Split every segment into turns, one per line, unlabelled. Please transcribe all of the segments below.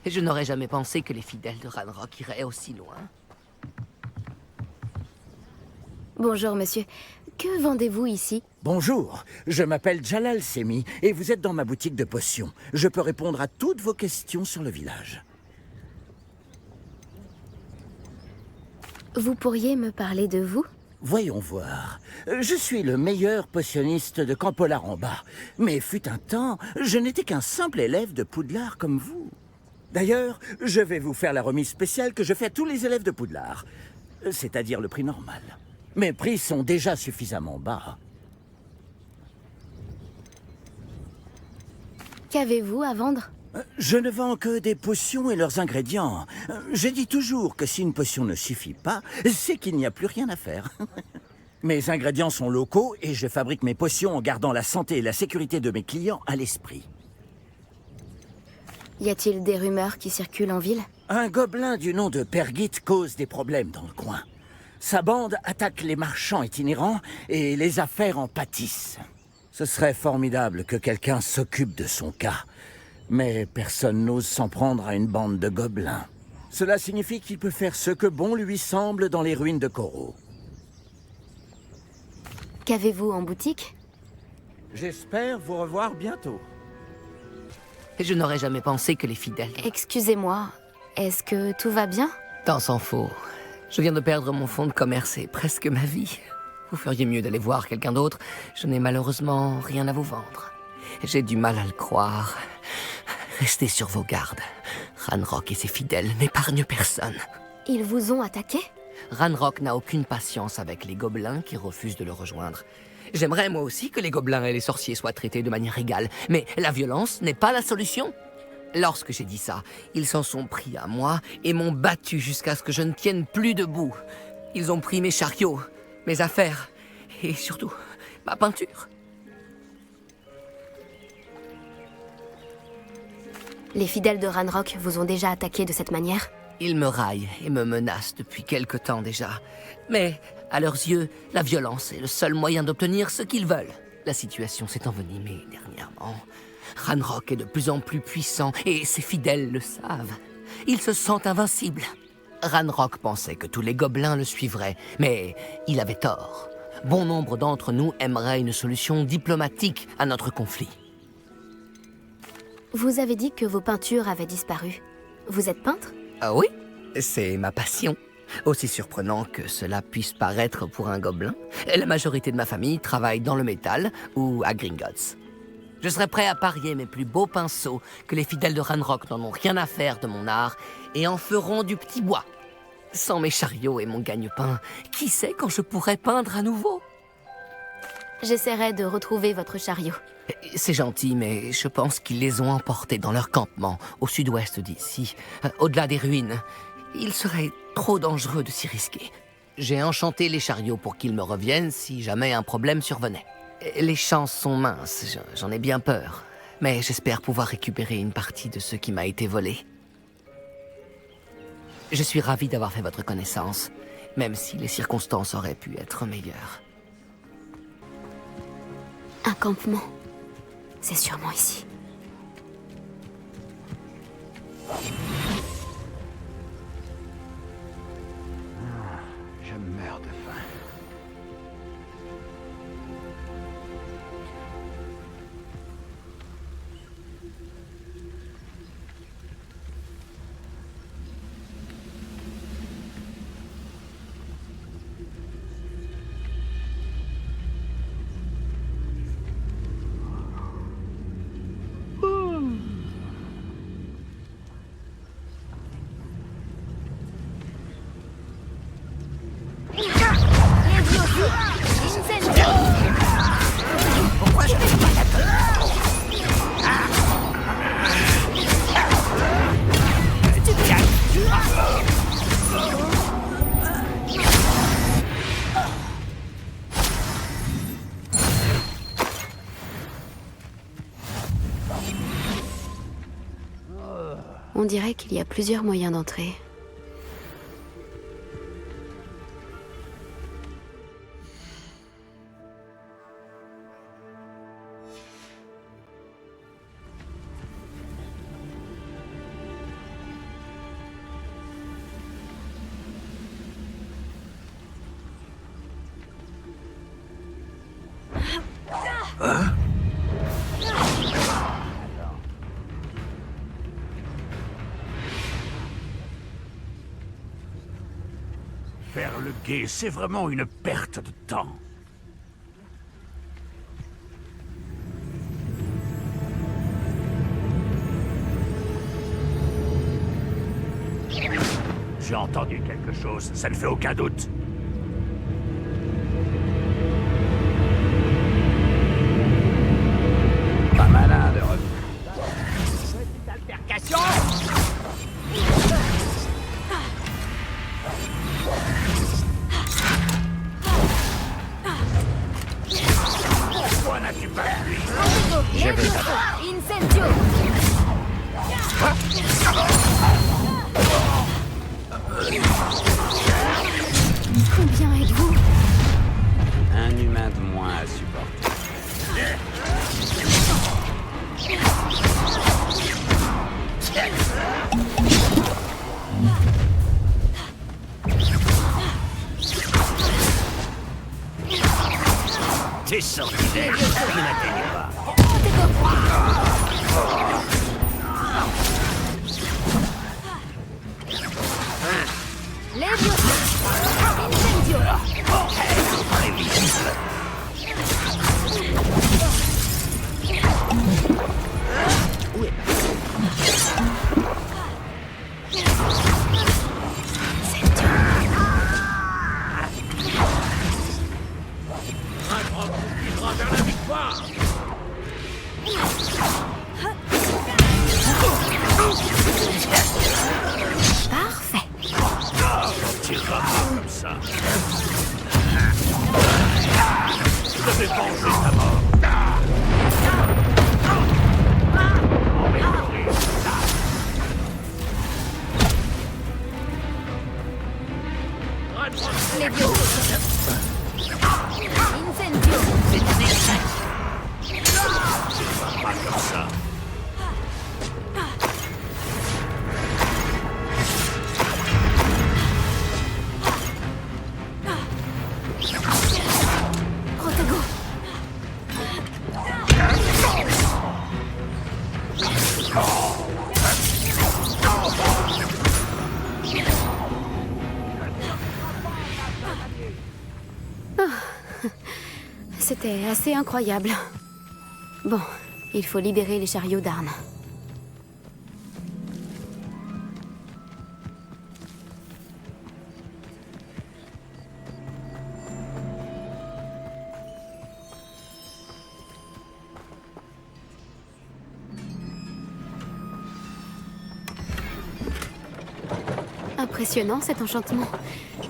Et je n'aurais jamais pensé que les fidèles de Ranrock iraient aussi loin.
Bonjour, monsieur. Que vendez-vous ici?
Bonjour, je m'appelle Jalal Semi et vous êtes dans ma boutique de potions. Je peux répondre à toutes vos questions sur le village.
Vous pourriez me parler de vous?
Voyons voir. Je suis le meilleur potionniste de Campolar en bas. Mais fut un temps, je n'étais qu'un simple élève de Poudlard comme vous. D'ailleurs, je vais vous faire la remise spéciale que je fais à tous les élèves de Poudlard. C'est-à-dire le prix normal. Mes prix sont déjà suffisamment bas.
Qu'avez-vous à vendre?
Je ne vends que des potions et leurs ingrédients. Je dis toujours que si une potion ne suffit pas, c'est qu'il n'y a plus rien à faire. Mes ingrédients sont locaux et je fabrique mes potions en gardant la santé et la sécurité de mes clients à l'esprit.
Y a-t-il des rumeurs qui circulent en ville?
Un gobelin du nom de Pergit cause des problèmes dans le coin. Sa bande attaque les marchands itinérants et les affaires en pâtissent. Ce serait formidable que quelqu'un s'occupe de son cas. Mais personne n'ose s'en prendre à une bande de gobelins. Cela signifie qu'il peut faire ce que bon lui semble dans les ruines de Koro.
Qu'avez-vous en boutique?
J'espère vous revoir bientôt.
Et je n'aurais jamais pensé que les fidèles...
Excusez-moi, est-ce que tout va bien?
Tant s'en faut. Je viens de perdre mon fonds de commerce et presque ma vie. Vous feriez mieux d'aller voir quelqu'un d'autre. Je n'ai malheureusement rien à vous vendre. J'ai du mal à le croire. Restez sur vos gardes. Ranrock et ses fidèles n'épargnent personne.
Ils vous ont attaqué?
Ranrock n'a aucune patience avec les gobelins qui refusent de le rejoindre. J'aimerais moi aussi que les gobelins et les sorciers soient traités de manière égale, mais la violence n'est pas la solution. Lorsque j'ai dit ça, ils s'en sont pris à moi et m'ont battu jusqu'à ce que je ne tienne plus debout. Ils ont pris mes chariots, mes affaires et surtout ma peinture.
Les fidèles de Ranrock vous ont déjà attaqué de cette manière?
Ils me raillent et me menacent depuis quelque temps déjà. Mais, à leurs yeux, la violence est le seul moyen d'obtenir ce qu'ils veulent. La situation s'est envenimée dernièrement. Ranrock est de plus en plus puissant et ses fidèles le savent. Ils se sentent invincibles. Ranrock pensait que tous les gobelins le suivraient, mais il avait tort. Bon nombre d'entre nous aimeraient une solution diplomatique à notre conflit.
Vous avez dit que vos peintures avaient disparu. Vous êtes peintre?
Ah oui, c'est ma passion. Aussi surprenant que cela puisse paraître pour un gobelin, la majorité de ma famille travaille dans le métal ou à Gringotts. Je serais prêt à parier mes plus beaux pinceaux que les fidèles de Ranrock n'en ont rien à faire de mon art et en feront du petit bois. Sans mes chariots et mon gagne-pain, qui sait quand je pourrais peindre à nouveau?
J'essaierai de retrouver votre chariot.
C'est gentil, mais je pense qu'ils les ont emportés dans leur campement, au sud-ouest d'ici, au-delà des ruines. Il serait trop dangereux de s'y risquer. J'ai enchanté les chariots pour qu'ils me reviennent si jamais un problème survenait. Les chances sont minces, j'en ai bien peur. Mais j'espère pouvoir récupérer une partie de ce qui m'a été volé. Je suis ravi d'avoir fait votre connaissance, même si les circonstances auraient pu être meilleures.
Un campement. C'est sûrement ici.
Je meurs de faim.
Pourquoi je fais pas
On dirait qu'il y a plusieurs moyens d'entrer.
Faire le guet, c'est vraiment une perte de temps. J'ai entendu quelque chose, ça ne fait aucun doute.
Pas malin de revenir.
Pourquoi n'as-tu pas fui?
Incendio. Combien êtes-vous?
Un humain de moins à supporter.
Tes sortilèges ne m'atteignent pas.
Leviosa. Incendio.
Prévisible.
Parfait.
On tirera pas comme ça. Je vais venger ta mort.
Leviosa. Incendio.
Pas comme ça.
Protego. C'était assez incroyable. Bon, il faut libérer les chariots d'Arn. Impressionnant cet enchantement.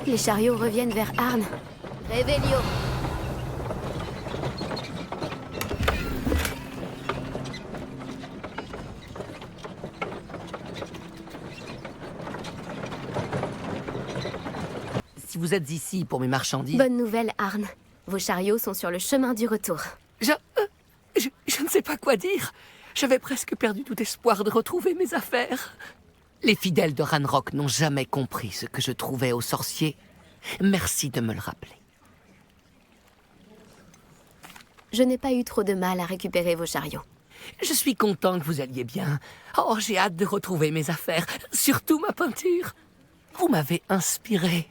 Les chariots reviennent vers Arn. Revelio.
Si vous êtes ici pour mes marchandises...
Bonne nouvelle, Arn. Vos chariots sont sur le chemin du retour.
Je ne sais pas quoi dire. J'avais presque perdu tout espoir de retrouver mes affaires. Les fidèles de Ranrock n'ont jamais compris ce que je trouvais aux sorciers. Merci de me le rappeler.
Je n'ai pas eu trop de mal à récupérer vos chariots.
Je suis content que vous alliez bien. Oh, j'ai hâte de retrouver mes affaires, surtout ma peinture. Vous m'avez inspiré.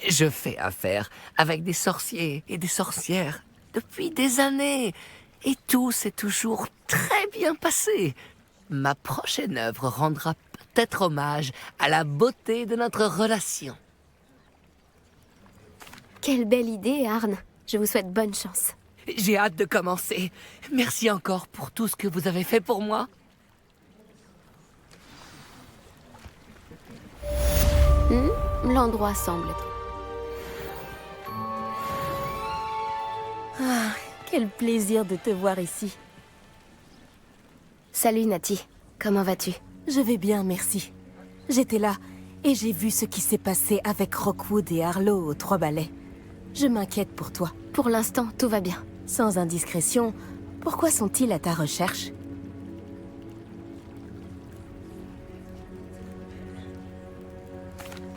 Je fais affaire avec des sorciers et des sorcières depuis des années. Et tout s'est toujours très bien passé. Ma prochaine œuvre rendra peut-être hommage à la beauté de notre relation.
Quelle belle idée, Arn. Je vous souhaite bonne chance.
J'ai hâte de commencer. Merci encore pour tout ce que vous avez fait pour moi.
L'endroit semble être...
Ah, quel plaisir de te voir ici.
Salut, Nati. Comment vas-tu?
Je vais bien, merci. J'étais là, et j'ai vu ce qui s'est passé avec Rockwood et Harlow aux Trois Balais. Je m'inquiète pour toi.
Pour l'instant, tout va bien.
Sans indiscrétion, pourquoi sont-ils à ta recherche?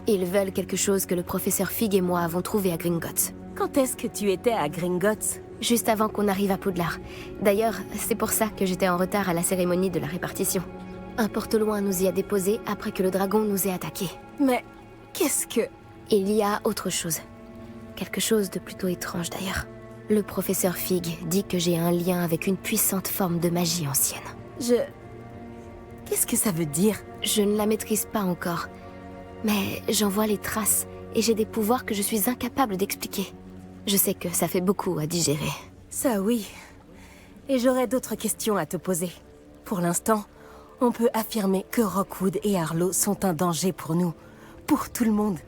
Ils veulent quelque chose que le professeur Fig et moi avons trouvé à Gringotts.
Quand est-ce que tu étais à Gringotts?
Juste avant qu'on arrive à Poudlard. D'ailleurs, c'est pour ça que j'étais en retard à la cérémonie de la répartition. Un porte-loin nous y a déposés après que le dragon nous ait attaqués.
Mais qu'est-ce que...
Il y a autre chose. Quelque chose de plutôt étrange d'ailleurs. Le professeur Fig dit que j'ai un lien avec une puissante forme de magie ancienne.
Qu'est-ce que ça veut dire?
Je ne la maîtrise pas encore. Mais j'en vois les traces et j'ai des pouvoirs que je suis incapable d'expliquer. Je sais que ça fait beaucoup à digérer.
Ça oui. Et j'aurais d'autres questions à te poser. Pour l'instant, on peut affirmer que Rockwood et Harlow sont un danger pour nous. Pour tout le monde.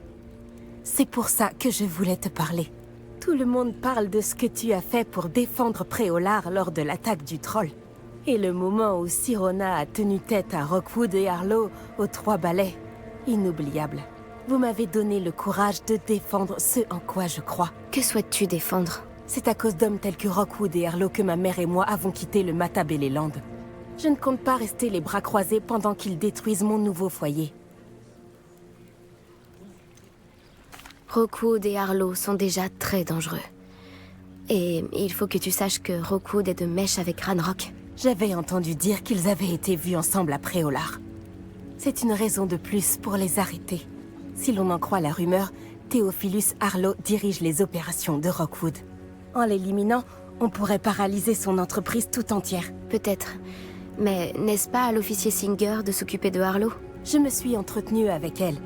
C'est pour ça que je voulais te parler. Tout le monde parle de ce que tu as fait pour défendre Préolard lors de l'attaque du troll. Et le moment où Sirona a tenu tête à Rockwood et Harlow aux 3 balais. Inoubliable. Vous m'avez donné le courage de défendre ce en quoi je crois.
Que souhaites-tu défendre?
C'est à cause d'hommes tels que Rockwood et Harlow que ma mère et moi avons quitté le Matabeleland. Je ne compte pas rester les bras croisés pendant qu'ils détruisent mon nouveau foyer.
Rockwood et Harlow sont déjà très dangereux. Et il faut que tu saches que Rockwood est de mèche avec Ranrock.
J'avais entendu dire qu'ils avaient été vus ensemble à Préolard. C'est une raison de plus pour les arrêter. Si l'on en croit la rumeur, Theophilus Harlow dirige les opérations de Rockwood. En l'éliminant, on pourrait paralyser son entreprise tout entière.
Peut-être. Mais n'est-ce pas à l'officier Singer de s'occuper de Harlow?
Je me suis entretenue avec elle.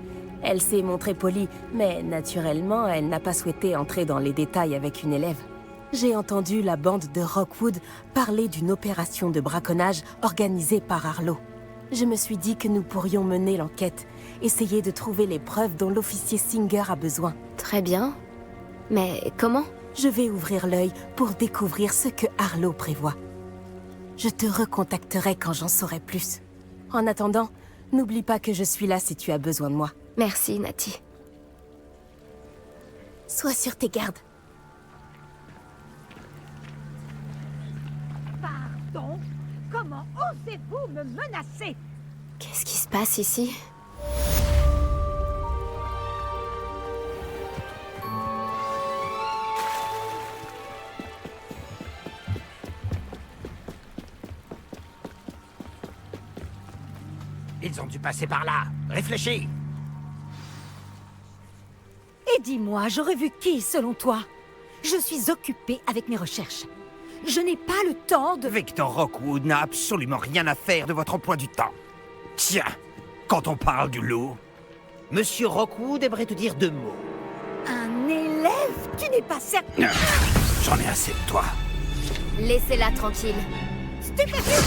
Elle s'est montrée polie, mais naturellement, elle n'a pas souhaité entrer dans les détails avec une élève. J'ai entendu la bande de Rockwood parler d'une opération de braconnage organisée par Harlow. Je me suis dit que nous pourrions mener l'enquête, essayer de trouver les preuves dont l'officier Singer a besoin.
Très bien. Mais comment?
Je vais ouvrir l'œil pour découvrir ce que Harlow prévoit. Je te recontacterai quand j'en saurai plus. En attendant, n'oublie pas que je suis là si tu as besoin de moi.
Merci, Natty.
Sois sur tes gardes.
Pardon? Comment osez-vous me menacer?
Qu'est-ce qui se passe ici?
Ils ont dû passer par là. Réfléchis.
Et dis-moi, j'aurais vu qui, selon toi? Je suis occupée avec mes recherches. Je n'ai pas le temps de...
Victor Rockwood n'a absolument rien à faire de votre emploi du temps. Tiens, quand on parle du loup... Monsieur Rockwood aimerait te dire 2 mots.
Un élève? Tu n'es pas certain...
J'en ai assez de toi.
Laissez-la tranquille.
Stupéfiant!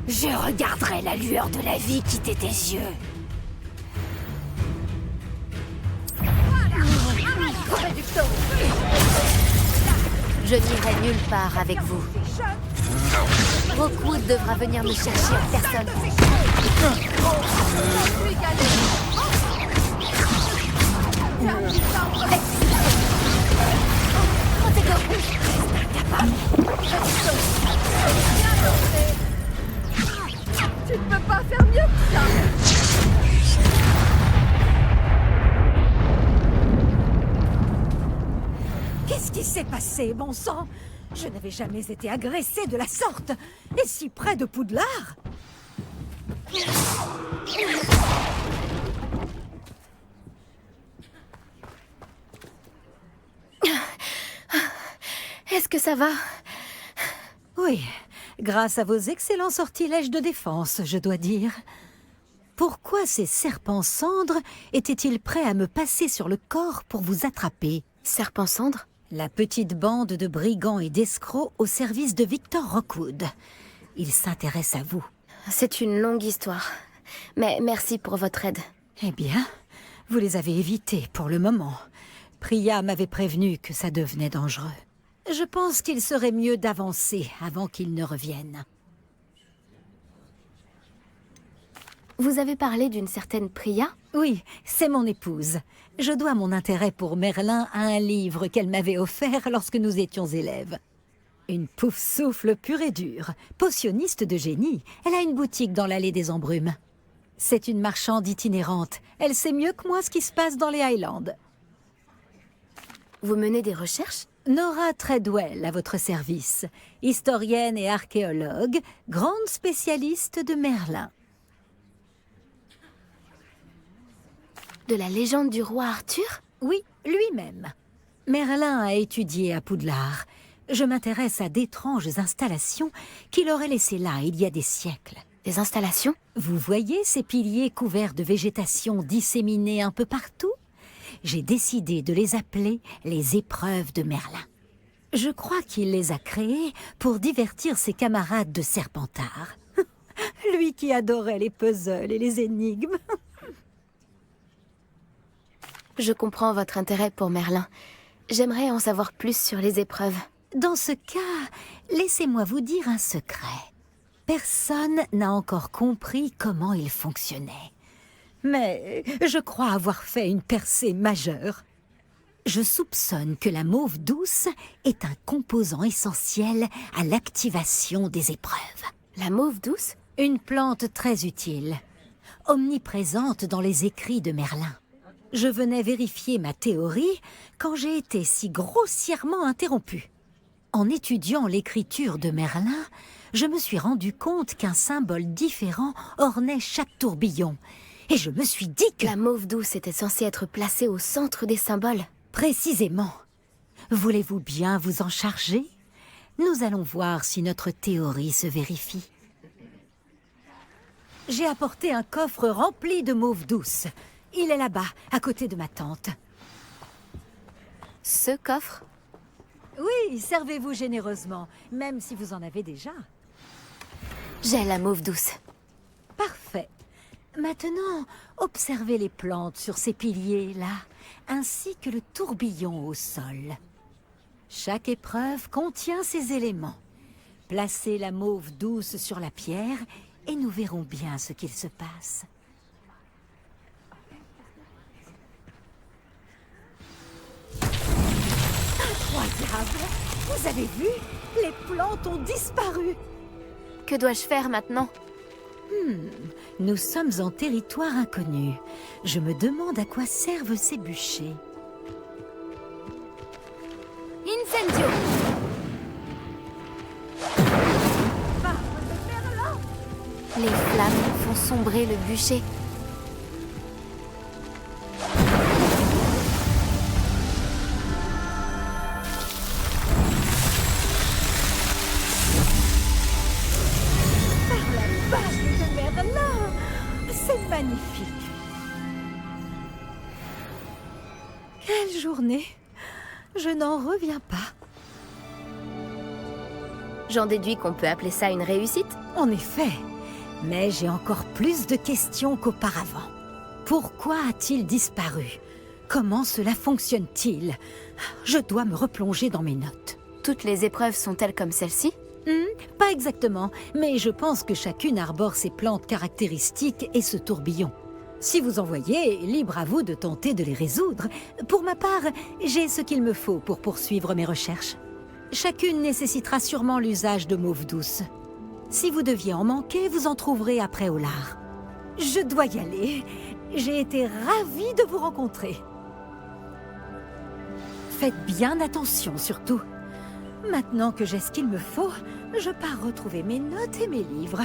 Je regarderai la lueur de la vie quitter tes yeux.
Je n'irai nulle part avec vous. Rockwood devra venir me chercher en personne.
Tu ne peux pas faire mieux que ça. Qu'est-ce qui s'est passé, bon sang? Je n'avais jamais été agressée de la sorte, et si près de Poudlard.
Est-ce que ça va?
Oui, grâce à vos excellents sortilèges de défense, je dois dire. Pourquoi ces serpents cendres étaient-ils prêts à me passer sur le corps pour vous attraper?
Serpent cendre?
La petite bande de brigands et d'escrocs au service de Victor Rockwood. Ils s'intéressent à vous.
C'est une longue histoire. Mais merci pour votre aide.
Eh bien, vous les avez évités pour le moment. Priya m'avait prévenu que ça devenait dangereux. Je pense qu'il serait mieux d'avancer avant qu'ils ne reviennent.
Vous avez parlé d'une certaine Priya?
Oui, c'est mon épouse. Je dois mon intérêt pour Merlin à un livre qu'elle m'avait offert lorsque nous étions élèves. Une pouf-souffle pure et dure, potionniste de génie. Elle a une boutique dans l'allée des Embrumes. C'est une marchande itinérante. Elle sait mieux que moi ce qui se passe dans les Highlands.
Vous menez des recherches?
Nora Treadwell à votre service. Historienne et archéologue, grande spécialiste de Merlin.
De la légende du roi Arthur?
Oui, lui-même. Merlin a étudié à Poudlard. Je m'intéresse à d'étranges installations qu'il aurait laissées là il y a des siècles.
Des installations?
Vous voyez ces piliers couverts de végétation disséminés un peu partout? J'ai décidé de les appeler les épreuves de Merlin. Je crois qu'il les a créées pour divertir ses camarades de Serpentard. Lui qui adorait les puzzles et les énigmes.
Je comprends votre intérêt pour Merlin. J'aimerais en savoir plus sur les épreuves.
Dans ce cas, laissez-moi vous dire un secret. Personne n'a encore compris comment il fonctionnait. Mais je crois avoir fait une percée majeure. Je soupçonne que la mauve douce est un composant essentiel à l'activation des épreuves.
La mauve douce?
Une plante très utile, omniprésente dans les écrits de Merlin. Je venais vérifier ma théorie quand j'ai été si grossièrement interrompue. En étudiant l'écriture de Merlin, je me suis rendu compte qu'un symbole différent ornait chaque tourbillon. Et je me suis dit que...
La mauve douce était censée être placée au centre des symboles.
Précisément. Voulez-vous bien vous en charger? Nous allons voir si notre théorie se vérifie. J'ai apporté un coffre rempli de mauve douce. Il est là-bas, à côté de ma tante.
Ce coffre?
Oui, servez-vous généreusement, même si vous en avez déjà.
J'ai la mauve douce.
Parfait. Maintenant, observez les plantes sur ces piliers-là, ainsi que le tourbillon au sol. Chaque épreuve contient ces éléments. Placez la mauve douce sur la pierre et nous verrons bien ce qu'il se passe. Incroyable! Vous avez vu? Les plantes ont disparu!
Que dois-je faire maintenant?
Nous sommes en territoire inconnu. Je me demande à quoi servent ces bûchers.
Incendio! Les flammes font sombrer le bûcher.
C'est magnifique. Quelle journée! Je n'en reviens pas.
J'en déduis qu'on peut appeler ça une réussite?
En effet, mais j'ai encore plus de questions qu'auparavant. Pourquoi a-t-il disparu? Comment cela fonctionne-t-il? Je dois me replonger dans mes notes.
Toutes les épreuves sont-elles comme celle-ci?
Pas exactement, mais je pense que chacune arbore ses plantes caractéristiques et ce tourbillon. Si vous en voyez, libre à vous de tenter de les résoudre. Pour ma part, j'ai ce qu'il me faut pour poursuivre mes recherches. Chacune nécessitera sûrement l'usage de mauve douce. Si vous deviez en manquer, vous en trouverez après au lard. Je dois y aller. J'ai été ravie de vous rencontrer. Faites bien attention surtout. Maintenant que j'ai ce qu'il me faut, je pars retrouver mes notes et mes livres.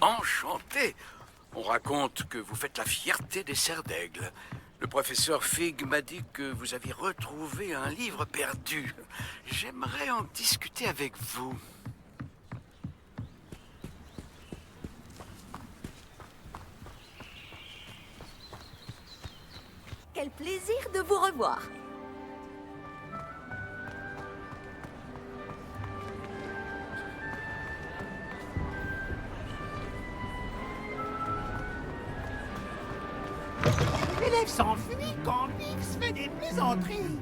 Enchanté! On raconte que vous faites la fierté des Serres d'Aigle. Le professeur Fig m'a dit que vous aviez retrouvé un livre perdu. J'aimerais en discuter avec vous.
Quel plaisir de vous revoir.
l'élève s'enfuit quand Nix fait des plaisanteries.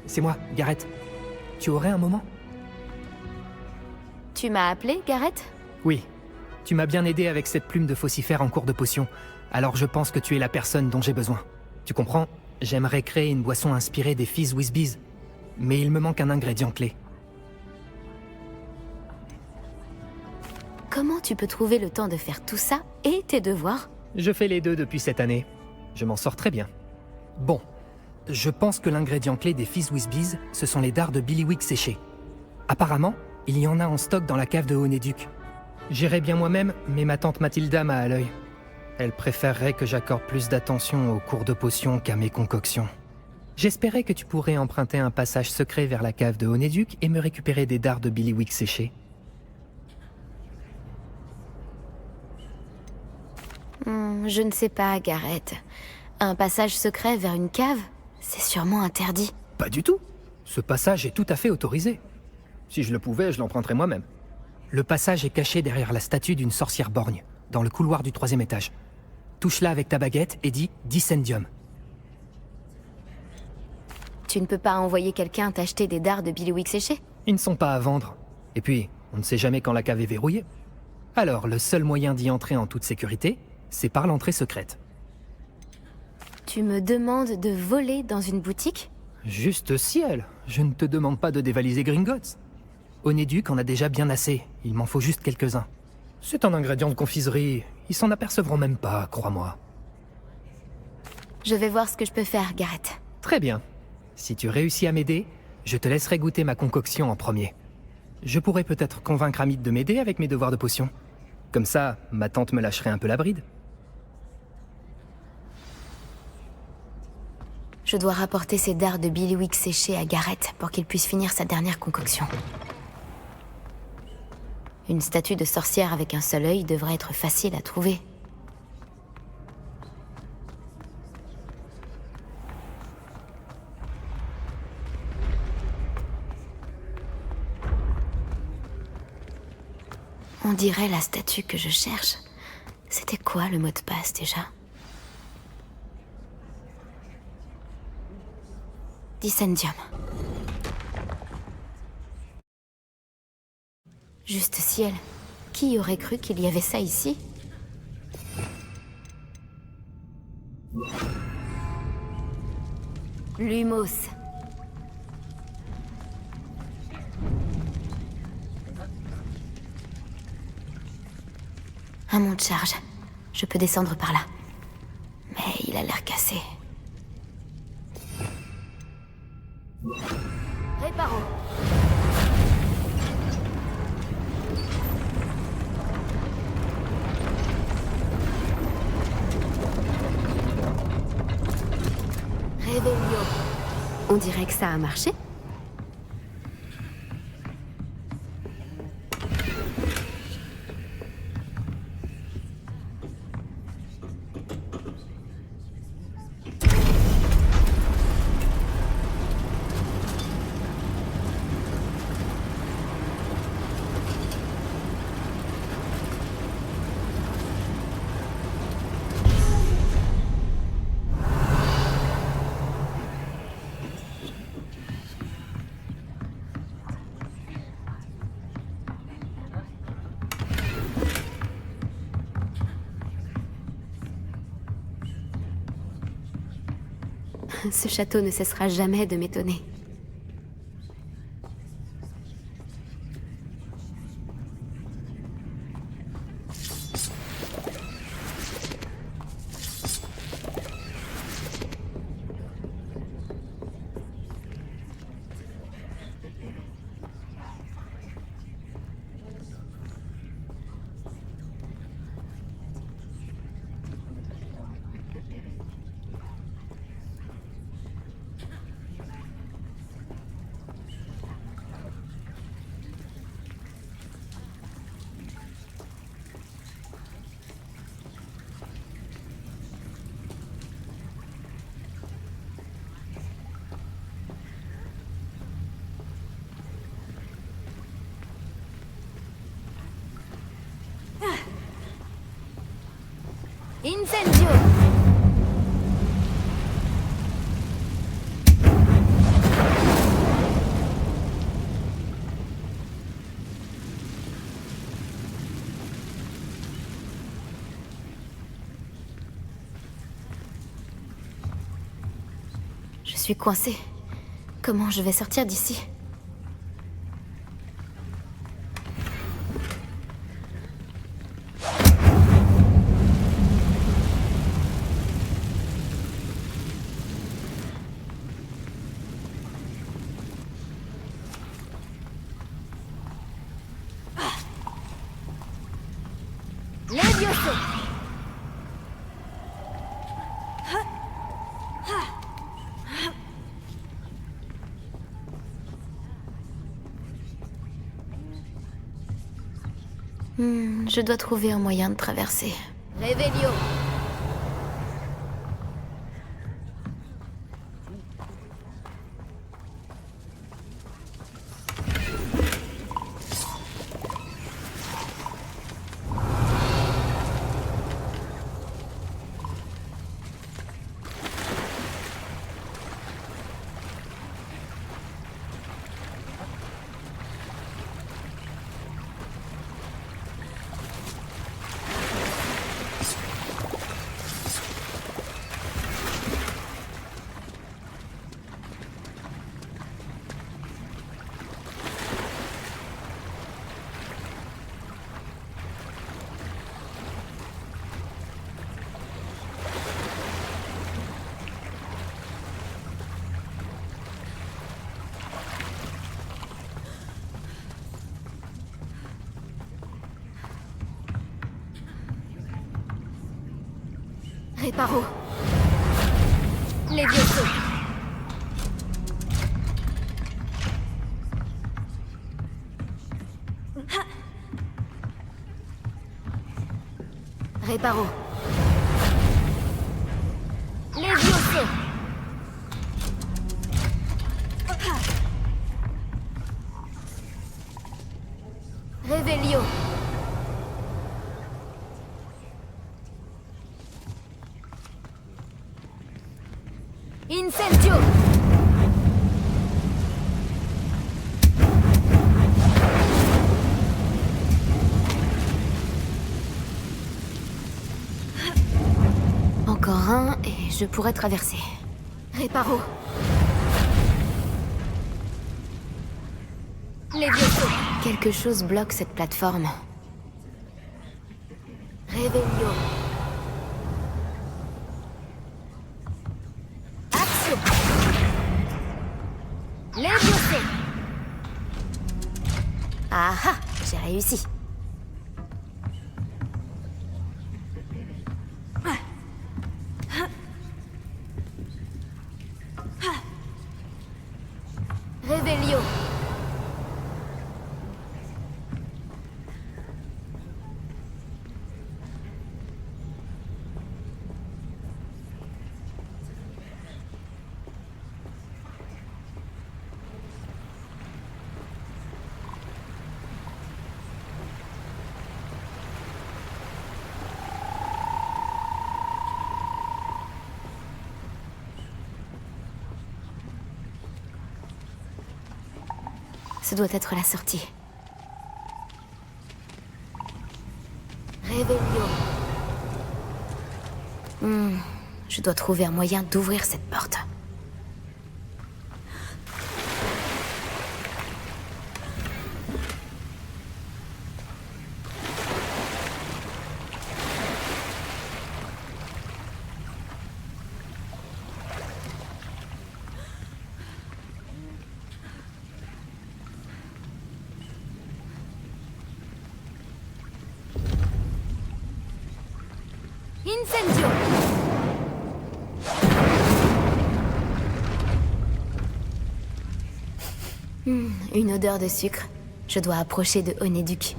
C'est moi, Gareth. Tu aurais un moment?
Tu m'as appelé, Gareth?
Oui. Tu m'as bien aidé avec cette plume de faucifère en cours de potion. Alors je pense que tu es la personne dont j'ai besoin. Tu comprends? J'aimerais créer une boisson inspirée des Fizz Whizbees. Mais il me manque un ingrédient clé.
Comment tu peux trouver le temps de faire tout ça et tes devoirs?
Je fais les deux depuis cette année. Je m'en sors très bien. Bon. Je pense que l'ingrédient clé des Fizz Whizbees, ce sont les dards de Billywick séchés. Apparemment, il y en a en stock dans la cave de Honéduc. J'irai bien moi-même, mais ma tante Mathilda m'a à l'œil. Elle préférerait que j'accorde plus d'attention aux cours de potions qu'à mes concoctions. J'espérais que tu pourrais emprunter un passage secret vers la cave de Honéduc et me récupérer des dards de Billywick séchés.
Je ne sais pas, Gareth. Un passage secret vers une cave, c'est sûrement interdit.
Pas du tout. Ce passage est tout à fait autorisé. Si je le pouvais, je l'emprunterais moi-même. Le passage est caché derrière la statue d'une sorcière borgne, dans le couloir du 3e étage. Touche-la avec ta baguette et dis « Dissendium ».
Tu ne peux pas envoyer quelqu'un t'acheter des dards de Billywick séchés?
Ils ne sont pas à vendre. Et puis, on ne sait jamais quand la cave est verrouillée. Alors, le seul moyen d'y entrer en toute sécurité, c'est par l'entrée secrète.
Tu me demandes de voler dans une boutique?
Juste ciel, je ne te demande pas de dévaliser Gringotts. Honéduc en a déjà bien assez, il m'en faut juste quelques-uns. C'est un ingrédient de confiserie, ils s'en apercevront même pas, crois-moi.
Je vais voir ce que je peux faire, Gareth.
Très bien. Si tu réussis à m'aider, je te laisserai goûter ma concoction en premier. Je pourrais peut-être convaincre Amit de m'aider avec mes devoirs de potion. Comme ça, ma tante me lâcherait un peu la bride.
Je dois rapporter ces dards de Billywick séchés à Gareth pour qu'il puisse finir sa dernière concoction. Une statue de sorcière avec un seul œil devrait être facile à trouver. On dirait la statue que je cherche. C'était quoi le mot de passe déjà? Dissendium. Juste ciel. Qui aurait cru qu'il y avait ça ici? Lumos. Un monte charge. Je peux descendre par là. Mais il a l'air cassé. Réparo. Réveillon. On dirait que ça a marché. Ce château ne cessera jamais de m'étonner. Incendio! Je suis coincée. Comment je vais sortir d'ici? Levioso! Je dois trouver un moyen de traverser. Revelio! Réparo. Levioso. Réparo. Levioso. Revelio. Incendio! Encore un et je pourrais traverser. Réparo. Levioso. Quelque chose bloque cette plateforme. Revelio. Levioso. Ah ah, j'ai réussi. Revelio. Ce doit être la sortie. Revelio. Je dois trouver un moyen d'ouvrir cette porte. Incendio! Une odeur de sucre. Je dois approcher de Onéduc.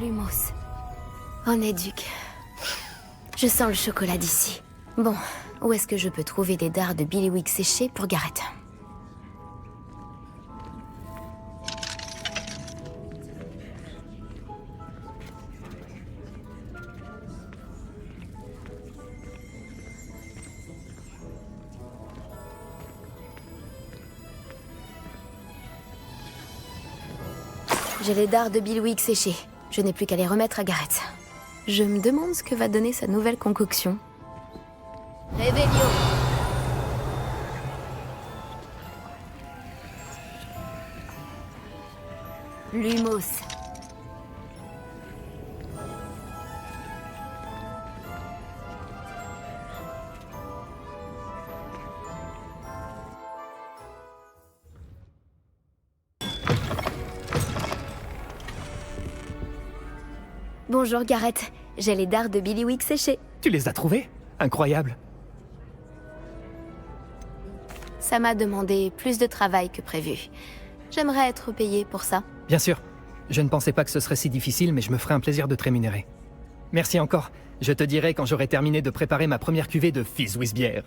Lumos. Onéduc. Je sens le chocolat d'ici. Bon, où est-ce que je peux trouver des dards de Billywick séchés pour Gareth? J'ai les dards de Billywick séchés. Je n'ai plus qu'à les remettre à Gareth. Je me demande ce que va donner sa nouvelle concoction. Réveillon! Lumos. Bonjour Gareth, j'ai les dards de Billywick séchés.
Tu les as trouvés? Incroyable.
Ça m'a demandé plus de travail que prévu. J'aimerais être payée pour ça.
Bien sûr. Je ne pensais pas que ce serait si difficile, mais je me ferai un plaisir de te rémunérer. Merci encore. Je te dirai quand j'aurai terminé de préparer ma première cuvée de Fizz Whiz bière.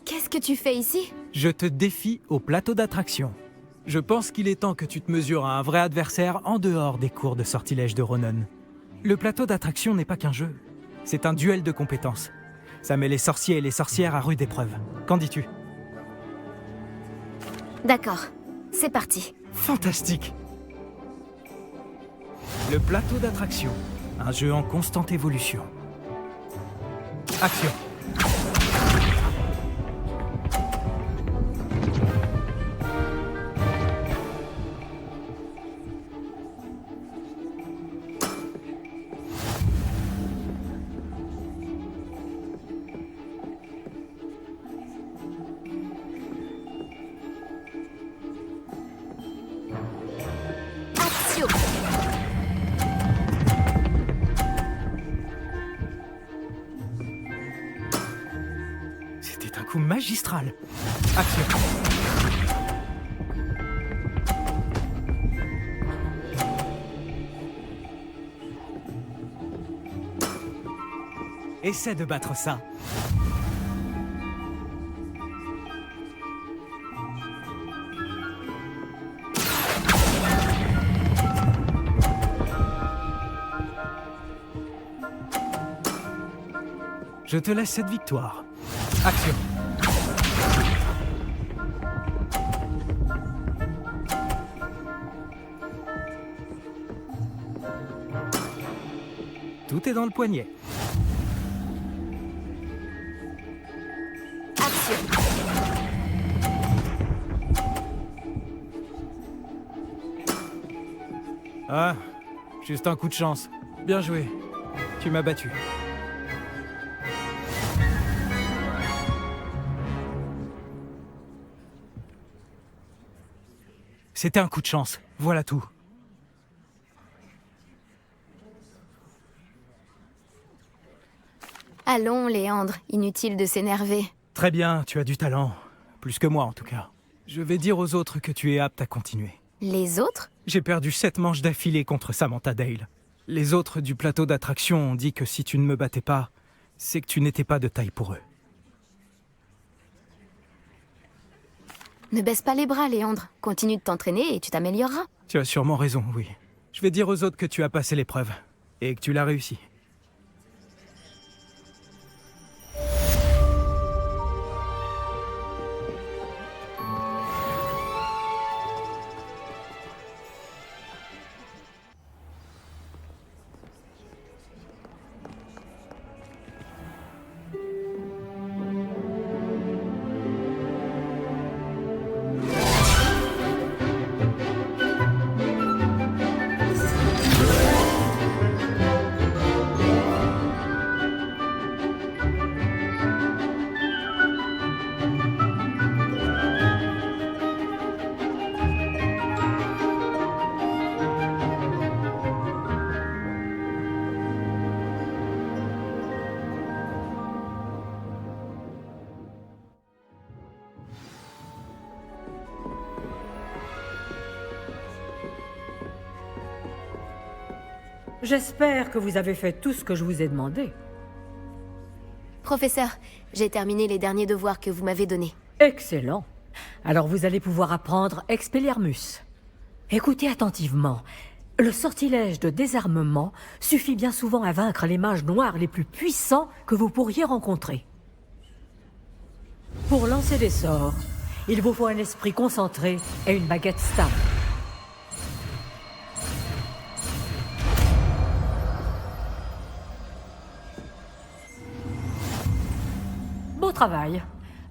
Qu'est-ce que tu fais ici?
Je te défie au plateau d'attraction. Je pense qu'il est temps que tu te mesures à un vrai adversaire en dehors des cours de sortilège de Ronon. Le plateau d'attraction n'est pas qu'un jeu. C'est un duel de compétences. Ça met les sorciers et les sorcières à rude épreuve. Qu'en dis-tu?
D'accord, c'est parti.
Fantastique! Le plateau d'attraction. Un jeu en constante évolution. Action! C'était un coup magistral. Action. Essaie de battre ça. Je te laisse cette victoire. Action. Tout est dans le poignet.
Action.
Ah, juste un coup de chance. Bien joué. Tu m'as battu. C'était un coup de chance, voilà tout.
Allons, Léandre, inutile de s'énerver.
Très bien, tu as du talent. Plus que moi, en tout cas. Je vais dire aux autres que tu es apte à continuer.
Les autres?
J'ai perdu 7 manches d'affilée contre Samantha Dale. Les autres du plateau d'attraction ont dit que si tu ne me battais pas, c'est que tu n'étais pas de taille pour eux.
Ne baisse pas les bras, Léandre. Continue de t'entraîner et tu t'amélioreras.
Tu as sûrement raison, oui. Je vais dire aux autres que tu as passé l'épreuve. Et que tu l'as réussi.
J'espère que vous avez fait tout ce que je vous ai demandé.
Professeur, j'ai terminé les derniers devoirs que vous m'avez donnés.
Excellent. Alors vous allez pouvoir apprendre Expelliarmus. Écoutez attentivement. Le sortilège de désarmement suffit bien souvent à vaincre les mages noirs les plus puissants que vous pourriez rencontrer. Pour lancer des sorts, il vous faut un esprit concentré et une baguette stable. Beau travail.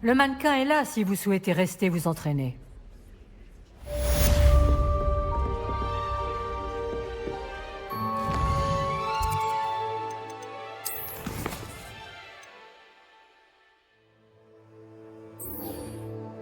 Le mannequin est là si vous souhaitez rester vous entraîner.